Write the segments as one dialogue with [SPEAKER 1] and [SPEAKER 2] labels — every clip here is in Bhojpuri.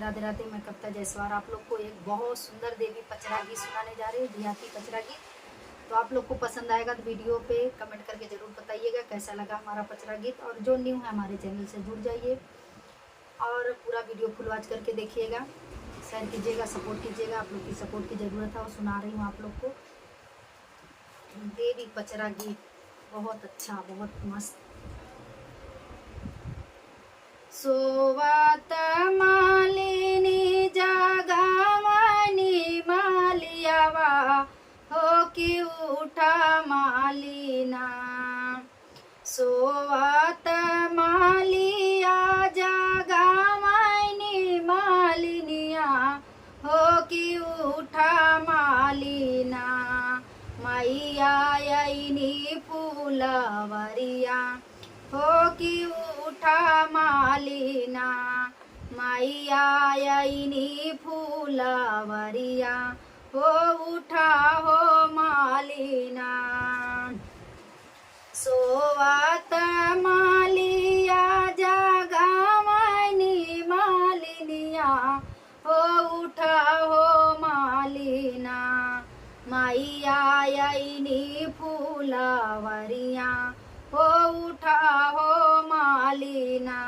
[SPEAKER 1] राधे राधे। मैं कविता जायसवाल आप लोग को एक बहुत सुंदर देवी पचरा गीत सुनाने जा रही हूँ, देहाती पचरा गीत। तो आप लोग को पसंद आएगा तो वीडियो पे कमेंट करके ज़रूर बताइएगा कैसा लगा हमारा पचरा गीत। और जो न्यू है हमारे चैनल से जुड़ जाइए और पूरा वीडियो फुल वॉच करके देखिएगा, शेयर कीजिएगा, सपोर्ट कीजिएगा। आप लोग की सपोर्ट की ज़रूरत है और सुना रही हूँ आप लोग को देवी पचरा गीत। बहुत अच्छा, बहुत मस्त। सोवत मालिनी जगावनी मालियावा हो कि उठा मालिना। सोवत मालिया जगावनी मालिनिया हो कि उठा मालिना। मैया यनी फूलवरिया हो कि उठा मालिना। मैया यनी फूलवरिया हो उठा हो मालिना। सोवत मालिया जगावनी मालिनिया हो उठा हो मालिना। मैया यनी फूलवरिया हो उठा हो मालिना।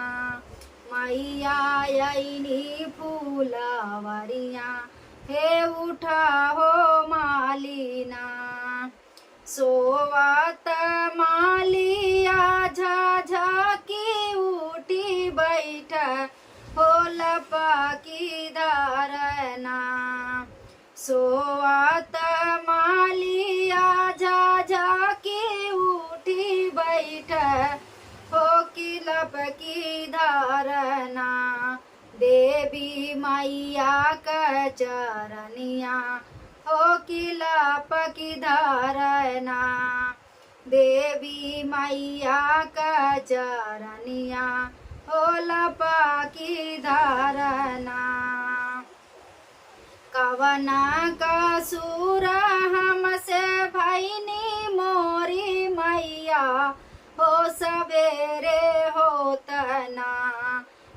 [SPEAKER 1] मैया यनी फूलवरिया हे उठा हो मालिना। सोवत मालिया झाझकी उठी बैठ हो लपकी धरना। सोवत मालिया झाझकी उठी बैठ हो कि लपकी धरना। देवी मैया का चरनिया हो कि लपकी धरना। देवी मैया का चरनिया हो लपकी धरना। कवना का सूर हमसे भैनी मोरी मैया हो सवेरे होतना।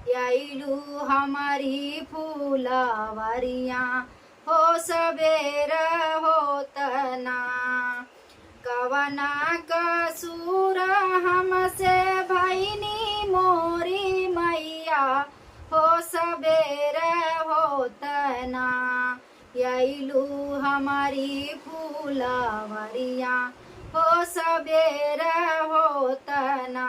[SPEAKER 1] यैलू हमारी फूलवरिया हो सवेर होतना। कवना का सूर हमसे भैनी मोरी मैया हो सवेर होतना। यैलू हमारी फूलवरिया हो सवेर होतना।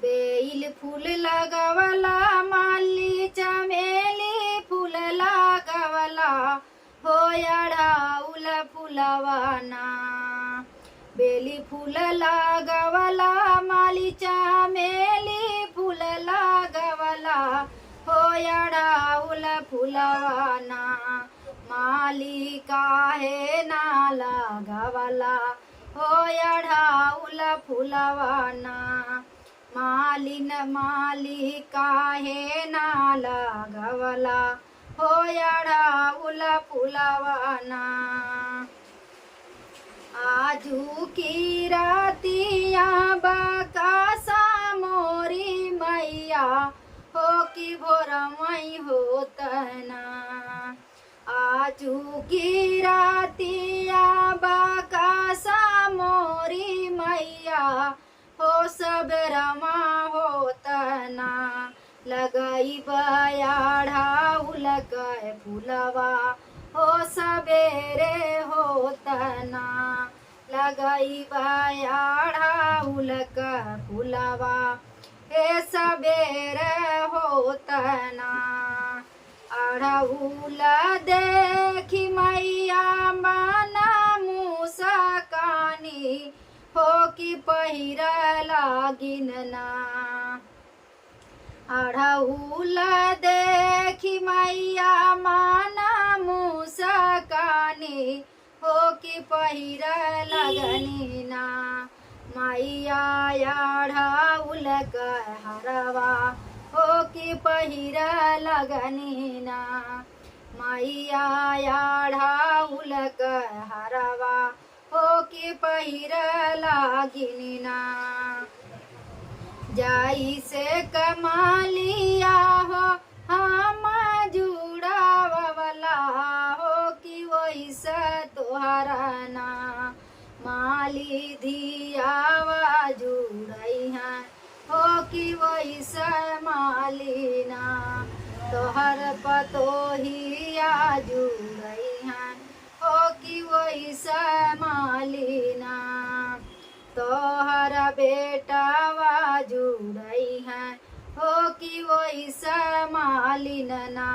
[SPEAKER 1] बेल फूल लगवला माली चमेली फूल लगवला हो अढ़ाउल फूलवाना। बेली फूल लगवला माली चमेली फूल लगवला हो अढ़ाउल फूलवाना। माली काहे ना लगवला हो अढ़ाउल फूलवाना। मालिन माली काहे ना लगवला हो अढ़ाउल फूलवाना। आजू की रातिया बकासा मोरी मैया हो कि भोरमई होतना। आजू की रातिया बकासा मोरी मैया हो सबरमा होतना। लगई बयाढ़ाउल के फूलवा हो सवेरे होतना। लगई बयाढ़ाउल के फूलवा हे सवेरे होतना। अढ़ाउल देखी मैया माना मुसकानी हो कि पहिर लागिन ना। अढ़ाउल देखी मैया माना मुसकानी हो कि पहिर लगनी ना। मैया अढ़ाउल का हरवा हो कि पहिर लगनी ना। मैया अढ़ाउल का हरवा हो कि पहिर लागिनी ना। जाई से कमालिया हो माली धियावा जुड़ई हैं हो कि वैसे मालिना तोहर पतोहिया जुड़ई हैं हो कि वैसे मालिना तोहर बेटावा जुड़ई हैं हो कि वैसे मालिना।